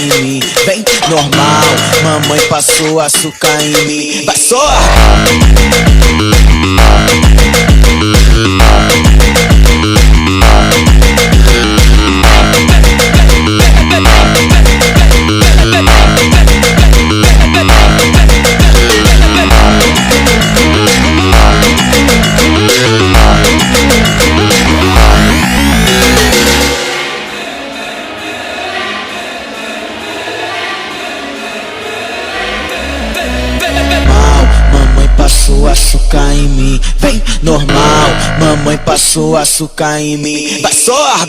em mim, vem normal. Mamãe passou açúcar em mim, vai soar. Passou açúcar em mim, vem normal. Mamãe passou açúcar em mim, vai soar.